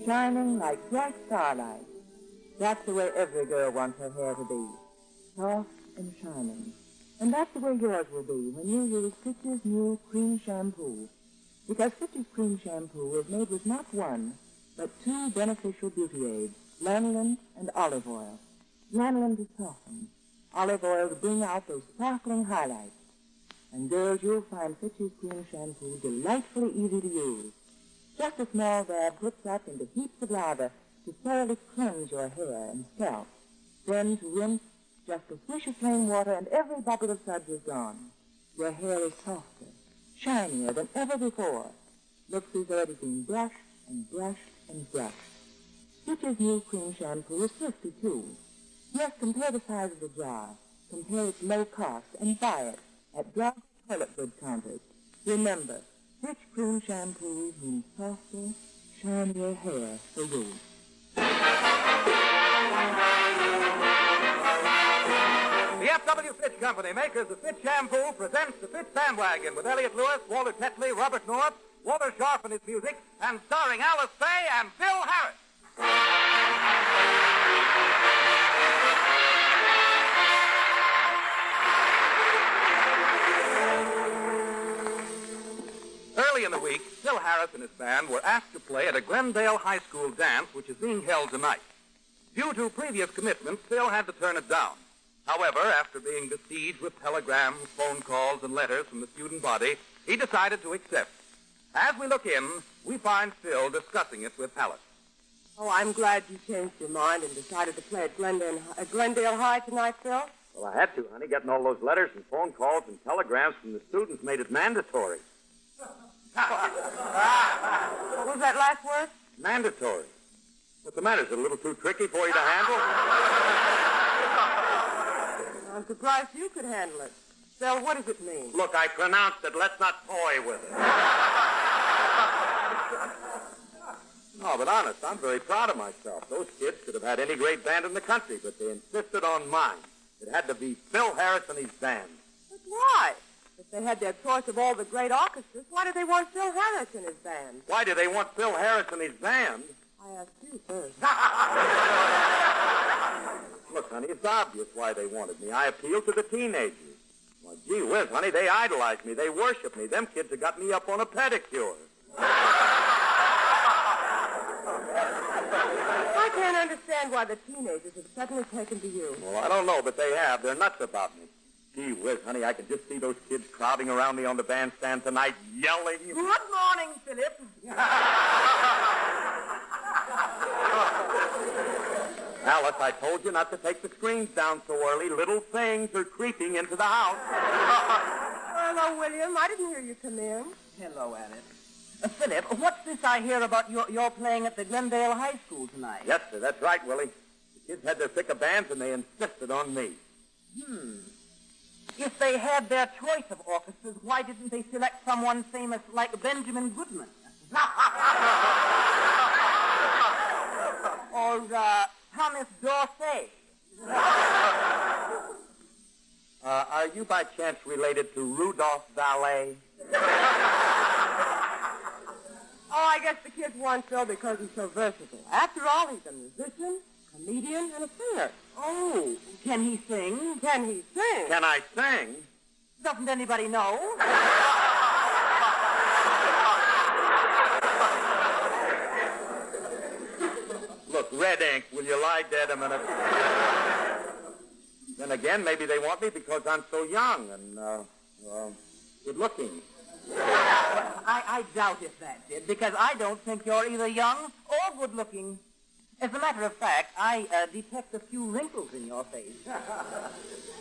shining like bright starlight. That's the way every girl wants her hair to be, soft and shining. And that's the way yours will be when you use Fitch's new cream shampoo. Because Fitch's cream shampoo is made with not one, but two beneficial beauty aids, lanolin and olive oil. Lanolin to soften, olive oil to bring out those sparkling highlights. And girls, you'll find Fitch's cream shampoo delightfully easy to use. Just a small dab puts up into heaps of lather to thoroughly cleanse your hair and scalp. Then to rinse, just a swish of plain water and every bubble of suds is gone. Your hair is softer, shinier than ever before. Looks as though it has been brushed and brushed and brushed. Fitch's new cream shampoo is thrifty, too. Yes, compare the size of the jar, compare its low cost, and buy it at drug toilet goods counters. Remember, Fitch cream shampoo means softer, shinier hair for you. The F.W. Fitch Company, makers of Fitch Shampoo, presents the Fitch Bandwagon with Elliot Lewis, Walter Tetley, Robert North, Walter Sharp and his music, and starring Alice Faye and Phil Harris. Early in the week, Phil Harris and his band were asked to play at a Glendale High School dance, which is being held tonight. Due to previous commitments, Phil had to turn it down. However, after being besieged with telegrams, phone calls, and letters from the student body, he decided to accept. As we look in, we find Phil discussing it with Alice. Oh, I'm glad you changed your mind and decided to play at Glendale High tonight, Phil. Well, I had to, honey. Getting all those letters and phone calls and telegrams from the students made it mandatory. What was that last word? Mandatory. What's the matter? Is it a little too tricky for you to handle? I'm surprised you could handle it. Phil, what does it mean? Look, I pronounced it. Let's not toy with it. No, but honest, I'm very proud of myself. Those kids could have had any great band in the country, but they insisted on mine. It had to be Phil Harris and his band. But why? If they had their choice of all the great orchestras, why do they want Phil Harris and his band? Why do they want Phil Harris and his band? I asked you first. Look, honey, it's obvious why they wanted me. I appealed to the teenagers. Well, gee whiz, honey, they idolize me. They worship me. Them kids have got me up on a pedicure. I can't understand why the teenagers have suddenly taken to you. Well, I don't know, but they have. They're nuts about me. Gee whiz, honey, I can just see those kids crowding around me on the bandstand tonight, yelling. Good morning, Philip. Alice, I told you not to take the screens down so early. Little things are creeping into the house. Hello, William. I didn't hear you come in. Hello, Alice. Philip, what's this I hear about your playing at the Glendale High School tonight? Yes, sir, that's right, Willie. The kids had their pick of bands, and they insisted on me. If they had their choice of orchestras, why didn't they select someone famous like Benjamin Goodman? Or Thomas Dorsey? Are you by chance related to Rudolph Ballet? Oh, I guess the kids want Phil because he's so versatile. After all, he's a musician, comedian, and a singer. Oh, can he sing? Can he sing? Can I sing? Doesn't anybody know? Look, red ink, will you lie dead a minute? Then again, maybe they want me because I'm so young and, good looking. I doubt if that did, because I don't think you're either young or good-looking. As a matter of fact, I detect a few wrinkles in your face.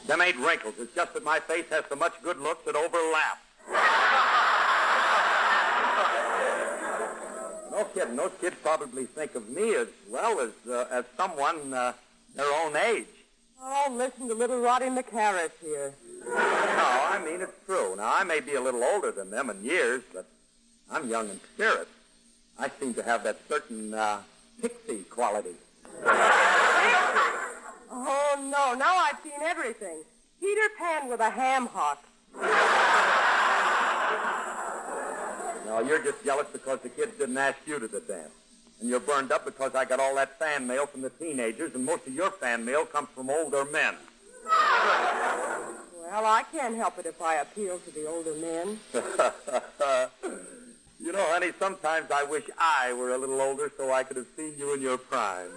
Them ain't wrinkles. It's just that my face has so much good looks that overlap. No kidding. Those kids probably think of me as well as someone their own age. Oh, listen to little Roddy McHarris here. No, I mean, it's true. Now, I may be a little older than them in years, but I'm young in spirit. I seem to have that certain pixie quality. Oh, no. Now I've seen everything. Peter Pan with a ham hock. No, you're just jealous because the kids didn't ask you to the dance. And you're burned up because I got all that fan mail from the teenagers, and most of your fan mail comes from older men. Well, I can't help it if I appeal to the older men. You know, honey, sometimes I wish I were a little older so I could have seen you in your prime.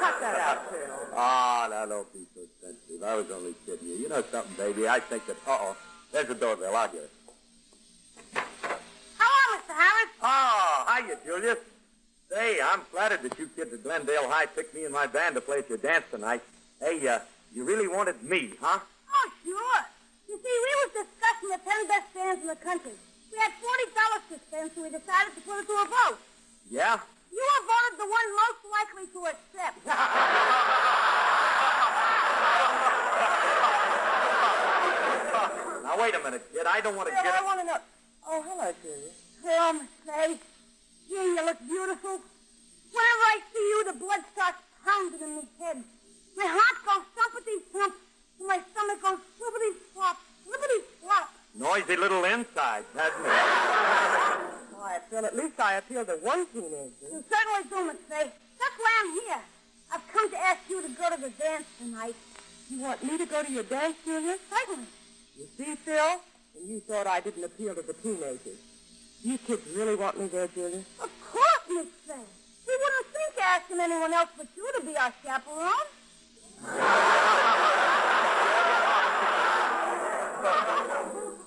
Cut that out, Phil. Ah, now don't be so sensitive. I was only kidding you. You know something, baby? I think that... Uh-oh. There's the doorbell. I'll get it. Hello, Mr. Harris. Oh, hiya, Julius. Say, I'm flattered that you kids at Glendale High picked me and my band to play at your dance tonight. Hey, you really wanted me, huh? Oh, sure. You see, we was discussing the 10 best bands in the country. We had $40 to spend, so we decided to put it to a vote. Yeah? You were voted the one most likely to accept. Now, wait a minute, kid. I don't want to Phil, get... I want to know... Oh, hello, Julia. Oh, Miss Faye. Gee, you look beautiful. Whenever I see you, the blood starts pounding in my head. My heart goes thumpity-thump, and my stomach goes flippity-flop, flippity-flop. Noisy little inside, hasn't it? Why, Phil, at least I appeal to one teenager. You certainly do, Miss Faye. That's why I'm here. I've come to ask you to go to the dance tonight. You want me to go to your dance, Julia? Certainly. You see, Phil? And you thought I didn't appeal to the teenagers. You kids really want me there, Julia? Of course, Miss Faye. We wouldn't think of asking anyone else but you to be our chaperone.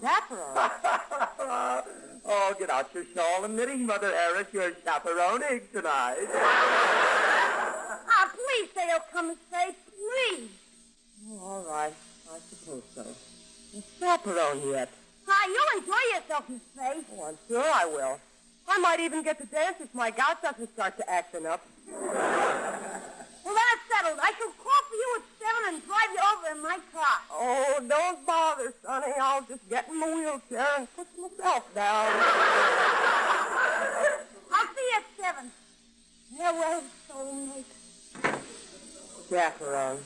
Chaperone? Oh, get out your shawl and knitting, Mother Harris. You're chaperoning tonight. Ah, please say you'll come, Miss Faye. Please. Oh, all right. I suppose so. A chaperone yet. Ah, you'll enjoy yourself, Miss Faye. Oh, I'm sure I will. I might even get to dance if my gout doesn't start to acting up. Well, that's settled. I shall call for you at 7 and drive you over in my car. Oh, don't bother, Sonny. I'll just get in the wheelchair and put myself down. I'll see you at 7. Farewell, soulmate. Chaperone.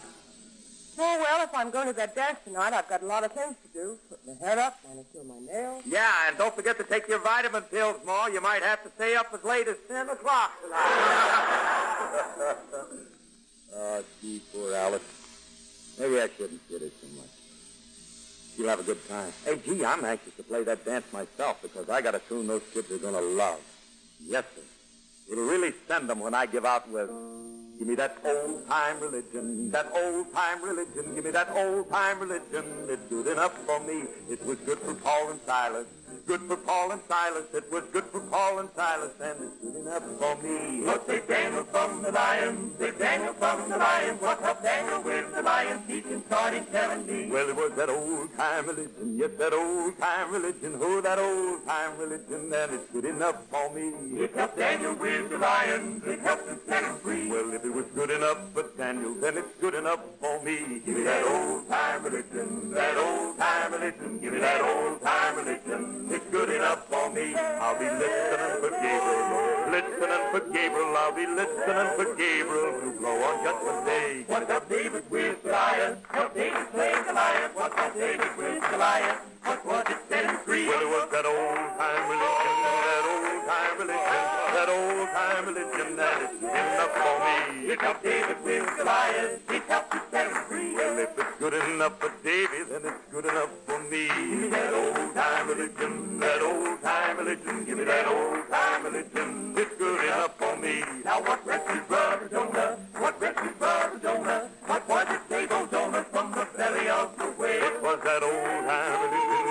Oh, well, if I'm going to that dance tonight, I've got a lot of things to do. Put my hair up, manicure my nails. Yeah, and don't forget to take your vitamin pills, Ma. You might have to stay up as late as 10 o'clock tonight. Oh, gee, poor Alice. Maybe I shouldn't kid her too much. You'll have a good time. Hey, gee, I'm anxious to play that dance myself because I got a tune those kids are going to love. Yes, sir. It'll really send them when I give out with... Give me that old-time religion, that old-time religion. Give me that old-time religion. It's good enough for me. It was good for Paul and Silas. Good for Paul and Silas. It was good for Paul and Silas. And it's good enough for me. Look, take Daniel from the lion. Take Daniel from the lion. What up, Daniel with the lion? Teaching, starting, telling me. Well, it was that old-time religion. Yes, that old-time religion. Oh, that old-time religion. And it's good enough for me. It helped Daniel with the lion. It helped him set him free. Well, if it was good enough for Daniel, then it's good enough for me. Give me that old-time religion. That old-time religion. Give me that old-time religion. It's good enough for me. I'll be listening for Gabriel. Listening for Gabriel. I'll be listening for Gabriel to blow on Judgment Day. What's up, David with Goliath? Help David play Goliath. What's up, David with Goliath? What was it set him free? Well, it was that old-time religion. That old-time religion. That old-time religion. That is good enough for me. It helped David with Goliath. It helped to set him free. Well, if it's good enough for David, then it's good enough for me. Give me that old-time religion. That old-time religion. Give me that old-time religion. It's good enough for me. Now what rescued Brother Jonah? What rescued Brother Jonah? What was it saved old Jonah from the belly of the whale? It was that old-time religion,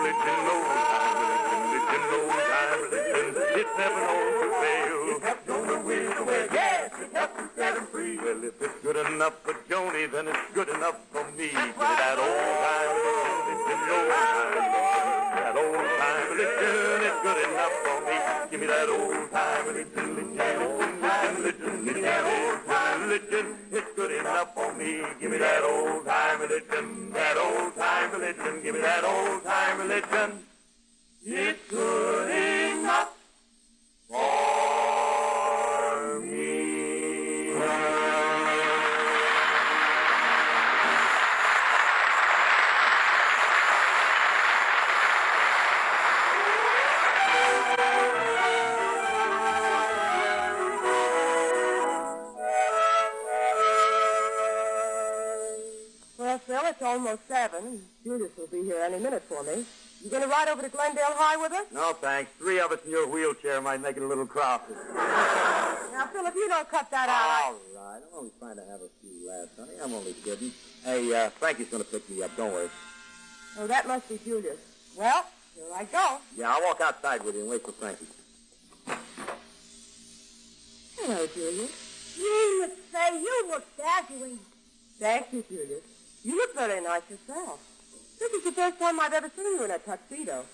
old-time religion, old-time religion. It's never known to fail. It helped Jonah with the whale. Yes, it helped to set him free. Well, if it's good enough for Joni, then it's good enough for me. Give me that old-time religion, old-time religion. That old-time religion is good enough for me. Give me that old-time religion, old-time religion. Give me that old-time religion. It's good enough for me. Give me that old-time religion, that old-time religion. Give me that old-time religion. It's good enough for me. Phil, it's almost 7. Julius will be here any minute for me. You going to ride over to Glendale High with us? No, thanks. 3 of us in your wheelchair might make it a little crowded. Now, Phil, if you don't cut that out... All right. I'm only trying to have a few laughs, honey. I'm only kidding. Hey, Frankie's going to pick me up. Don't worry. Oh, that must be Julius. Well, here I go. Yeah, I'll walk outside with you and wait for Frankie. Hello, Julius. Gee, Miss Faye, you look dazzling. Thank you, Julius. You look very nice yourself. This is the first time I've ever seen you in a tuxedo.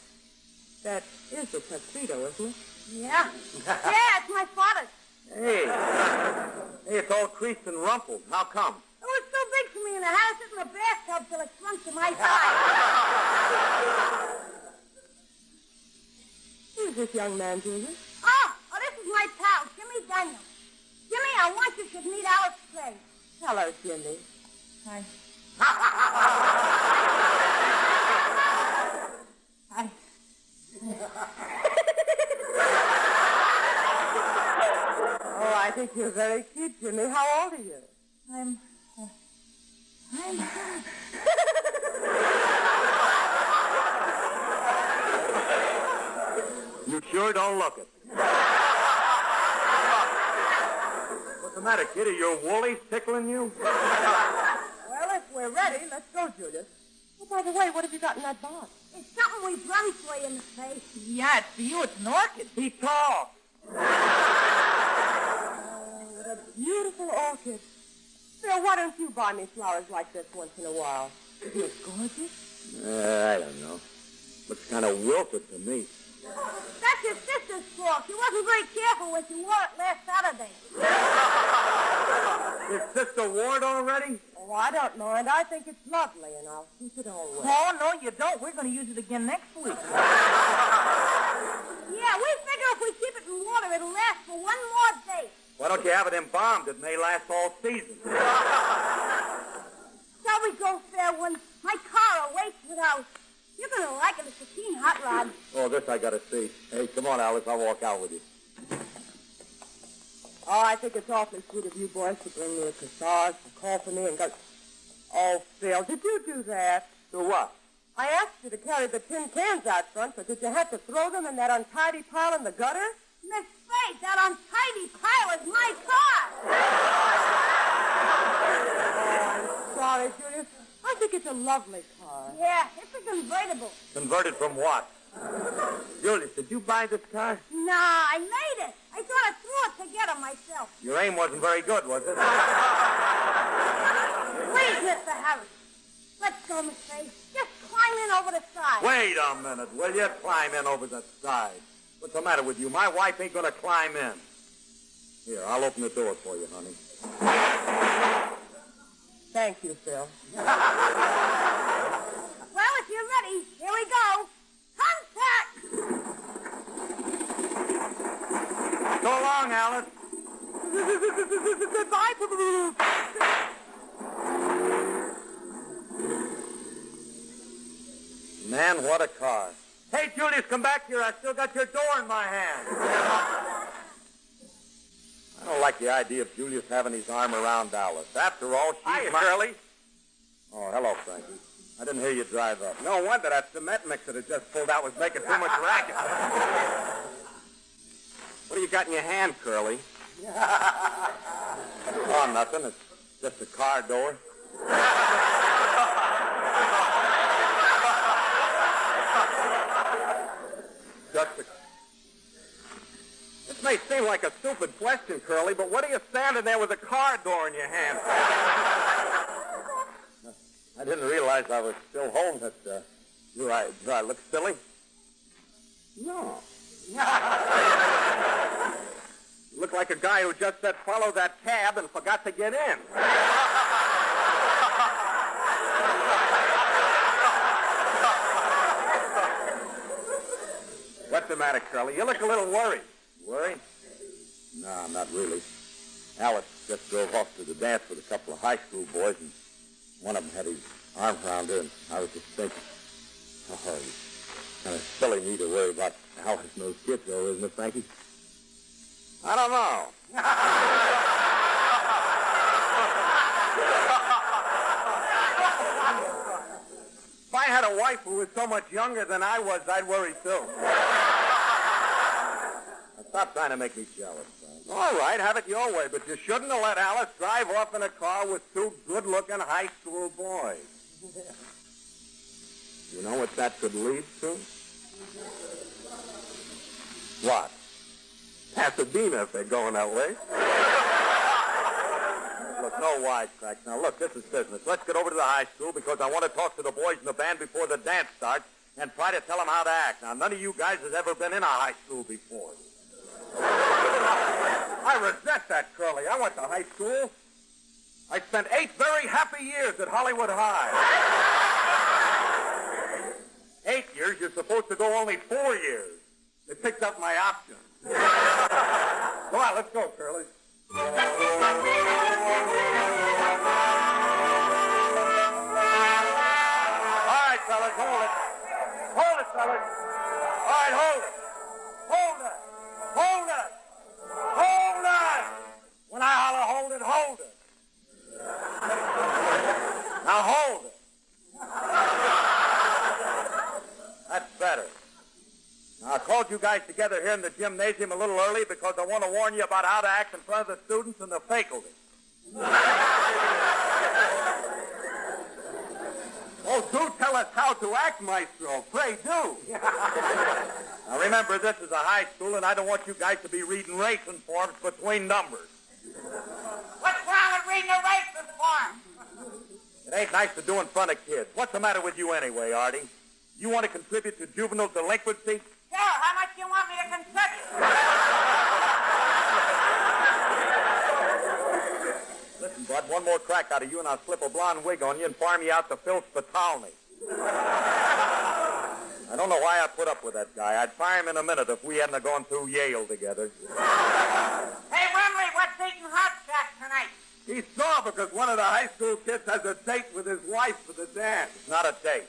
That is a tuxedo, isn't it? Yeah. Yeah, it's my father's. Hey. Hey, it's all creased and rumpled. How come? It was so big for me, and I had to sit in a bathtub till it shrunk to my size. Who's this young man, Julius? Oh, this is my pal, Jimmy Daniels. Jimmy, I want you to meet Alice Faye. Hello, Jimmy. Hi. Oh, I think you're very cute, Jimmy. How old are you? I'm... You sure don't look it. What's the matter, kid? Are your woolies tickling you? Well, if we're ready, let's go, Julius. Oh, by the way, what have you got in that box? It's something we brung for you, Miss Faye. Yeah, it's for you. It's an orchid. He talks. What a beautiful orchid. Phil, why don't you buy me flowers like this once in a while? Isn't it gorgeous? I don't know. Looks kind of wilted to me. That's your sister's fault. She wasn't very careful when she wore it last Saturday. Your sister wore it already? Oh, I don't mind. I think it's lovely, and I'll keep it always. Oh, no, you don't. We're going to use it again next week. Yeah, we figure if we keep it in water, it'll last for one more day. Why don't you have it embalmed? It may last all season. Shall we go, fair one? My car awaits without. You're going to like it. It's a keen hot rod. Oh, this I got to see. Hey, come on, Alice. I'll walk out with you. Oh, I think it's awfully sweet of you boys to bring me a corsage, to call for me, and go... Oh, Phil, did you do that? Do what? I asked you to carry the tin cans out front, but did you have to throw them in that untidy pile in the gutter? Miss Faye, that untidy pile is my car. Oh, I'm sorry, Julius. I think it's a lovely car. Yeah, it's a convertible. Converted from what? Julius, did you buy this car? Nah, I made it. I thought I threw it together myself. Your aim wasn't very good, was it? Please, Mr. Harris. Let's go, Miss Faye. Just climb in over the side. Wait a minute. Will you climb in over the side? What's the matter with you? My wife ain't going to climb in. Here, I'll open the door for you, honey. Thank you, Phil. Well, if you're ready, here we go. Contact! So long, Alice. Goodbye. Man, what a car. Hey, Julius, come back here. I still got your door in my hand. I don't like the idea of Julius having his arm around Alice. After all, she's my... Shirley. Oh, hello, Frankie. I didn't hear you drive up. No wonder that cement mixer that just pulled out was making too much racket. What do you got in your hand, Curly? Oh, nothing. It's just a car door. This may seem like a stupid question, Curly, but what are you standing there with a car door in your hand? I didn't realize I was still holding it. Do I look silly? No. You look like a guy who just said follow that cab and forgot to get in. What's the matter, Curly? You look a little worried. Worried? No, not really. Alice just drove off to the dance with a couple of high school boys, and one of them had his arm around her, and I was just thinking, oh, it's kind of silly me to worry about Alice and those kids, though, isn't it, Frankie? I don't know. wife who was so much younger than I was, I'd worry too. Now, stop trying to make me jealous, Frank. All right, have it your way, but you shouldn't have let Alice drive off in a car with two good-looking high school boys. You know what that could lead to? What? Pasadena, if they're going that way. Look, no wisecracks. Now, look, this is business. Let's get over to the high school because I want to talk to the boys in the band before the dance starts and try to tell them how to act. Now, none of you guys has ever been in a high school before. I resent that, Curly. I went to high school. I spent 8 very happy years at Hollywood High. 8 years, you're supposed to go only 4 years. They picked up my option. Come on, let's go, Curly. All right, fellas, hold it. Hold it, fellas. All right, hold it. Hold it. Hold it. Hold it. When I holler, hold it, hold it. Now hold it. That's better. Now, I called you guys together here in the gymnasium a little early because I want to warn you about how to act in front of the students and the faculty. Oh, do tell us how to act, Maestro. Pray do. Now, remember, this is a high school, and I don't want you guys to be reading racing forms between numbers. What's wrong with reading a racist form? It ain't nice to do in front of kids. What's the matter with you anyway, Artie? You want to contribute to juvenile delinquency? Sure, how much do you want me to contribute? Listen, Bud, one more crack out of you and I'll slip a blonde wig on you and farm you out to Phil Spitalny. I don't know why I put up with that guy. I'd fire him in a minute if we hadn't gone through Yale together. Hey, Wembley, what's eating hot shot tonight? He saw because one of the high school kids has a date with his wife for the dance. It's not a date.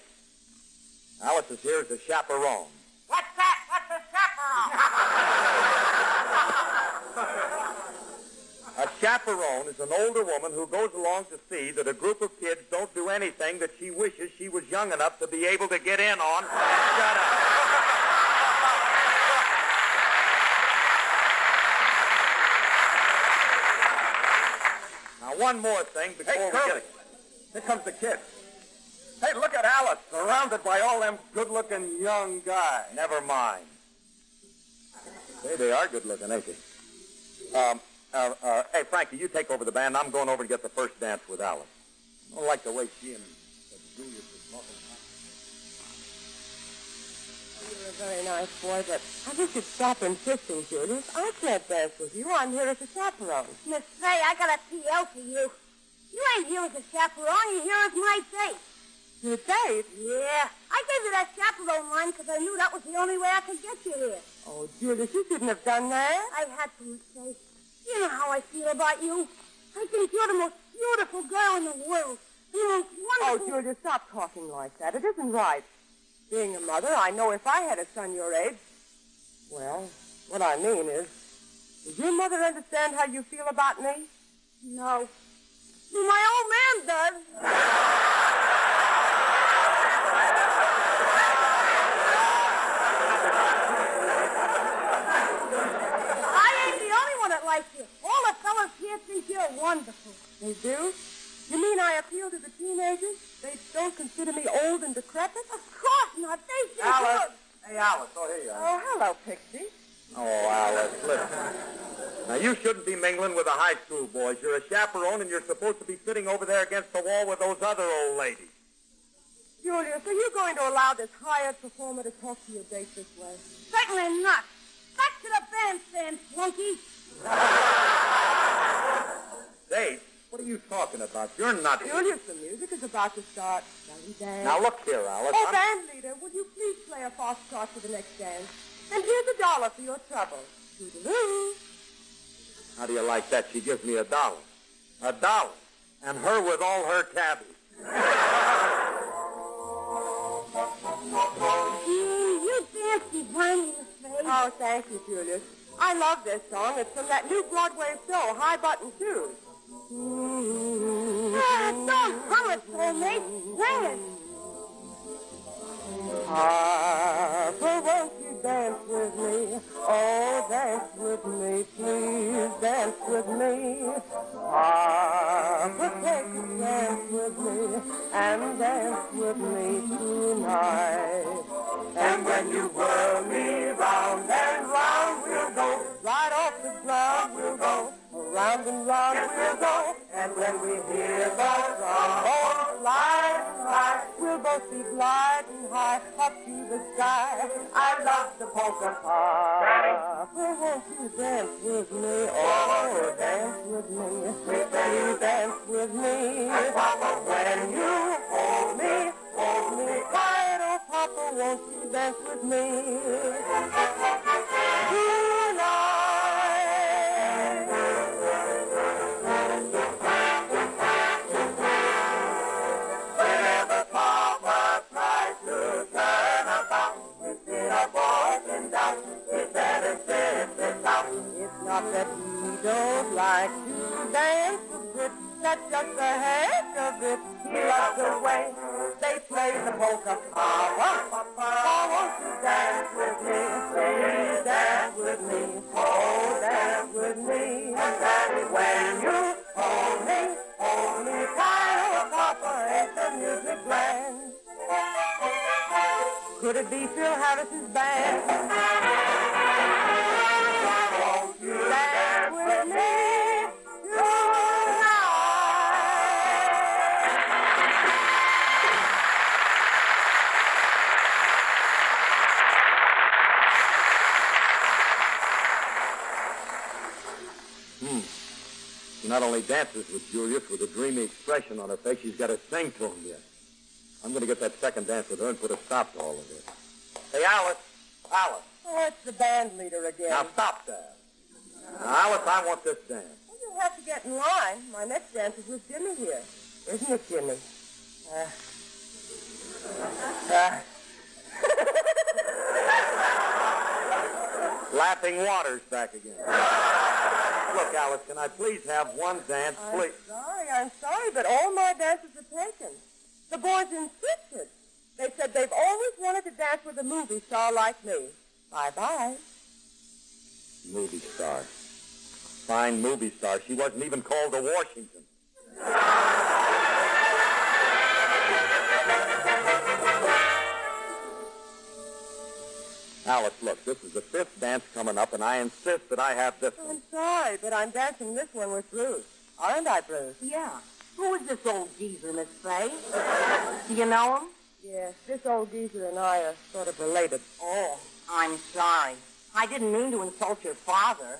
Alice is here as a chaperone. What's that? What's a chaperone? A chaperone is an older woman who goes along to see that a group of kids don't do anything that she wishes she was young enough to be able to get in on. Shut up. Now, one more thing before we get it. Here comes the kid. Hey, look at Alice, surrounded by all them good-looking young guys. Never mind. Hey, they are good-looking, ain't they? Hey, Frankie, you take over the band. I'm going over to get the first dance with Alice. I don't like the way she and Julius are talking. You're a very nice boy, but I wish you'd stop insisting, Julius. I can't dance with you. I'm here as a chaperone. Miss Faye, I got a PL for you. You ain't here as a chaperone. You're here as my date. Your date? Yeah. I gave you that chaperone line because I knew that was the only way I could get you here. Oh, Julius, you shouldn't have done that. I had to, Miss Faye. You know how I feel about you. I think you're the most beautiful girl in the world. The most wonderful... Oh, Julius, stop talking like that. It isn't right. Being a mother, I know if I had a son your age... Well, what I mean is, does your mother understand how you feel about me? No. Well, my old man does. Like you. All the fellas here think you're wonderful. They do? You mean I appeal to the teenagers? They don't consider me old and decrepit? Of course not. They think Alice. Hey, Alice. Oh, here you are. Oh, hello, Pixie. Oh, Alice, listen. Now, you shouldn't be mingling with the high school boys. You're a chaperone, and you're supposed to be sitting over there against the wall with those other old ladies. Julius, are you going to allow this hired performer to talk to your date this way? Certainly not. Back to the bandstand, flunky. Dave, what are you talking about? You're not... Julius, the music is about to start. Shall we dance? Now, look here, Alice. Oh, band leader, would you please play a foxtrot for the next dance? And here's $1 for your trouble. Toodaloo. How do you like that? She gives me $1. $1. And her with all her cabbies. You dance divinely, Miss Faye. Oh, thank you, Julius. I love this song. It's from that new Broadway show, High Button Shoes. Don't hum it for me. Sing it. Papa, won't you dance with me? Oh, dance with me, please dance with me. Papa, take a chance with me and dance with me tonight. And when you whirl me round and round, we'll go right off the ground. We'll go around and round, we'll go. And when we hear the trombone slide, we'll both be gliding high up to the sky. I love the polka part. Won't you dance with me? Oh, dance with me. You dance with me. When you hold me tight. Oh, Papa, won't you dance with me tonight? Whenever Papa tries to turn about, instead of walking down, it's better sit out. It's not that he don't like to dance a bit, that's just the heck of it. He loves the way they play the polka. Papa, won't you dance with me? Please dance with me. Oh, dance with me. And when you hold me tight. Oh, Papa, ain't the music grand? Could it be Phil Harris's band? Won't you dance with me tonight? She not only dances with Julius with a dreamy expression on her face, she's got to sing to him yet. I'm going to get that second dance with her and put a stop to all of this. Hey, Alice. Alice. Oh, it's the band leader again. Now, stop that. Now, Alice, I want this dance. Well, you'll have to get in line. My next dance is with Jimmy here. Isn't it, Jimmy? Laughing Water's back again. Look, Alice, can I please have one dance, please? I'm sorry, but all my dances are taken. The boys insisted. They said they've always wanted to dance with a movie star like me. Bye-bye. Movie star. Fine movie star. She wasn't even called to Washington. Alice, look, this is the fifth dance coming up, and I insist that I have this one. I'm sorry, but I'm dancing this one with Bruce. Aren't I, Bruce? Yeah. Who is this old geezer, Miss Faye? Do you know him? Yes, this old geezer and I are sort of related. Oh, I'm sorry. I didn't mean to insult your father.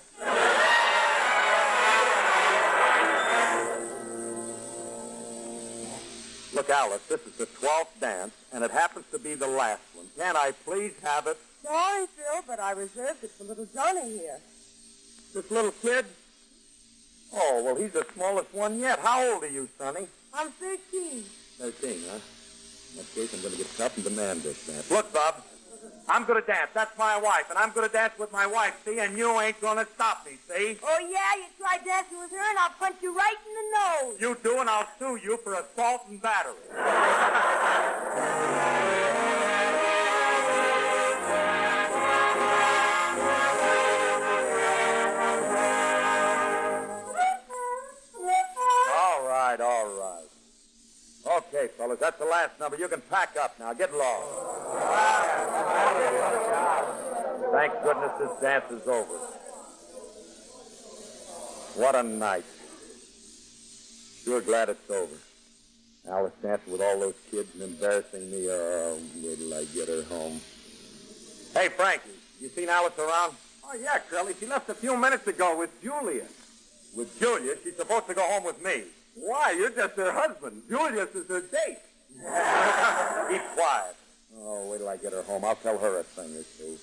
Look, Alice, this is the 12th dance, and it happens to be the last one. Can't I please have it? Sorry, Phil, but I reserved it for little Johnny here. This little kid? Oh, well, he's the smallest one yet. How old are you, Sonny? I'm 13. 13, huh? In that case, I'm going to get tough and demand this dance. Look, Bob, I'm going to dance. That's my wife, and I'm going to dance with my wife, see? And you ain't going to stop me, see? Oh, yeah? You try dancing with her, and I'll punch you right in the nose. You do, and I'll sue you for assault and battery. All right. Okay, fellas, that's the last number. You can pack up now. Get lost. Thank goodness this dance is over. What a night. Sure glad it's over. Alice dancing with all those kids and embarrassing me. Oh, wait till I get her home. Hey, Frankie, you seen Alice around? Oh, yeah, Curly. She left a few minutes ago with Julius. With Julius? She's supposed to go home with me. Why? You're just her husband. Julius is her date. Keep quiet. Oh, wait till I get her home. I'll tell her a thing or two.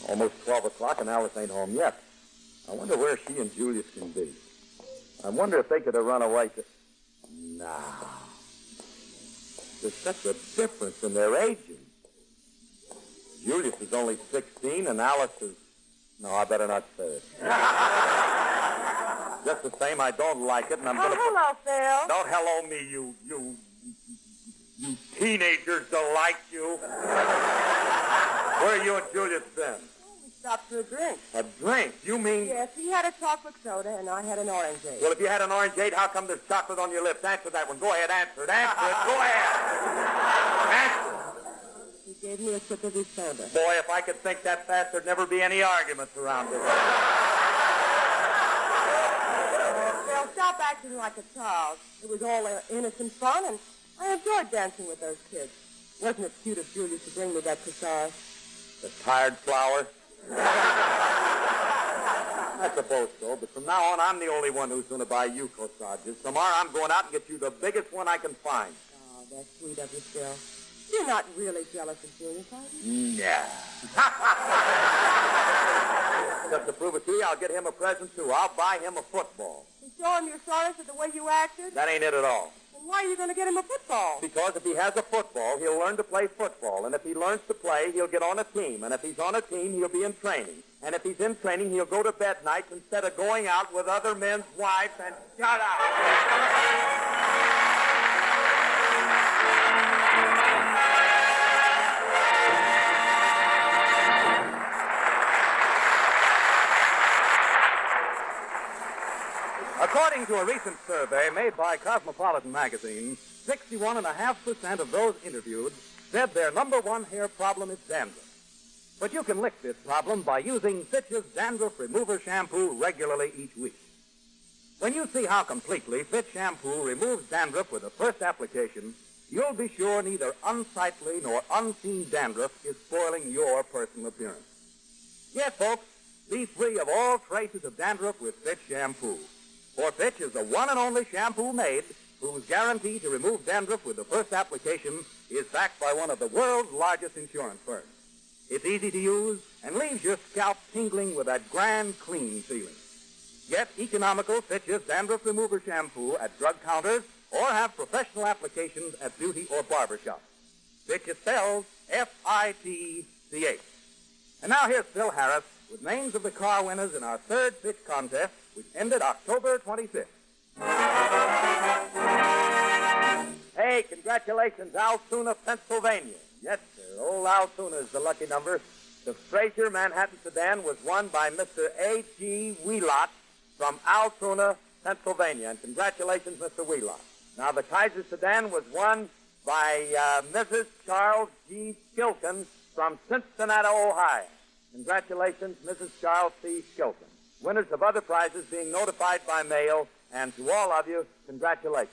Almost 12 o'clock and Alice ain't home yet. I wonder where she and Julius can be. I wonder if they could have run away to... Nah. There's such a difference in their ages. Julius is only 16 and Alice is No, I better not say it. Just the same, I don't like it, and I'm Oh, going to... hello, Phil. Don't hello me, you teenagers delight you. Where you and Julius been? We stopped for a drink. A drink? You mean... Yes, he had a chocolate soda, and I had an orangeade. Well, if you had an orangeade, how come there's chocolate on your lips? Answer that one. Go ahead, answer it. Answer it. Go ahead. Answer it. He gave me a sip of his soda. Boy, if I could think that fast, there'd never be any arguments around it. Phil, stop acting like a child. It was all innocent fun, and I enjoyed dancing with those kids. Wasn't it cute of Julius to bring me that corsage? The tired flower? I suppose so, but from now on, I'm the only one who's going to buy you corsages. Tomorrow, I'm going out and get you the biggest one I can find. Oh, that's sweet of you, Phil. You're not really jealous of Julius, are you? Yeah. Just to prove it to you, I'll get him a present, too. I'll buy him a football. You show him you're sorry for the way you acted? That ain't it at all. Then why are you going to get him a football? Because if he has a football, he'll learn to play football. And if he learns to play, he'll get on a team. And if he's on a team, he'll be in training. And if he's in training, he'll go to bed nights instead of going out with other men's wives and shut up. According to a recent survey made by Cosmopolitan magazine, 61.5% of those interviewed said their number one hair problem is dandruff. But you can lick this problem by using Fitch's Dandruff Remover Shampoo regularly each week. When you see how completely Fitch Shampoo removes dandruff with the first application, you'll be sure neither unsightly nor unseen dandruff is spoiling your personal appearance. Yes, folks, be free of all traces of dandruff with Fitch Shampoo. For Fitch is the one and only shampoo made whose guarantee to remove dandruff with the first application is backed by one of the world's largest insurance firms. It's easy to use and leaves your scalp tingling with that grand, clean feeling. Get economical Fitch's Dandruff Remover Shampoo at drug counters or have professional applications at beauty or barber shops. Fitch is spelled F-I-T-C-H. And now here's Phil Harris with names of the car winners in our third Fitch contest, which ended October 25th. Hey, congratulations, Altoona, Pennsylvania. Yes, sir, old Altoona is the lucky number. The Fraser Manhattan sedan was won by Mr. A.G. Wheelot from Altoona, Pennsylvania. And congratulations, Mr. Wheelot. Now, the Kaiser sedan was won by Mrs. Charles G. Skilton from Cincinnati, Ohio. Congratulations, Mrs. Charles C. Skilton. Winners of other prizes being notified by mail, and to all of you, congratulations.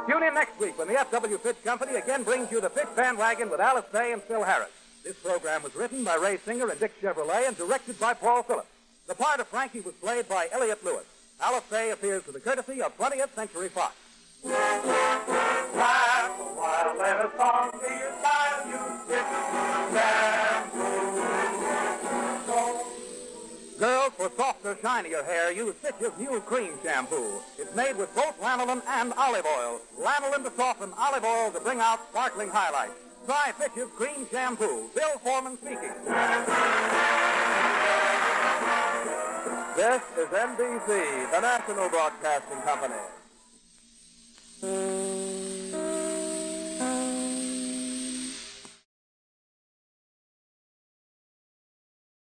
Tune in next week when the F.W. Fitch Company again brings you the Fitch Bandwagon with Alice Faye and Phil Harris. This program was written by Ray Singer and Dick Chevrolet and directed by Paul Phillips. The part of Frankie was played by Elliott Lewis. Alice Faye appears with the courtesy of 20th Century Fox. Laugh a while, let a song be your style, you Girls, for softer, shinier hair, use Fitch's new cream shampoo. It's made with both lanolin and olive oil. Lanolin to soften, olive oil to bring out sparkling highlights. Try Fitch's cream shampoo. Bill Foreman speaking. This is NBC, the National Broadcasting Company.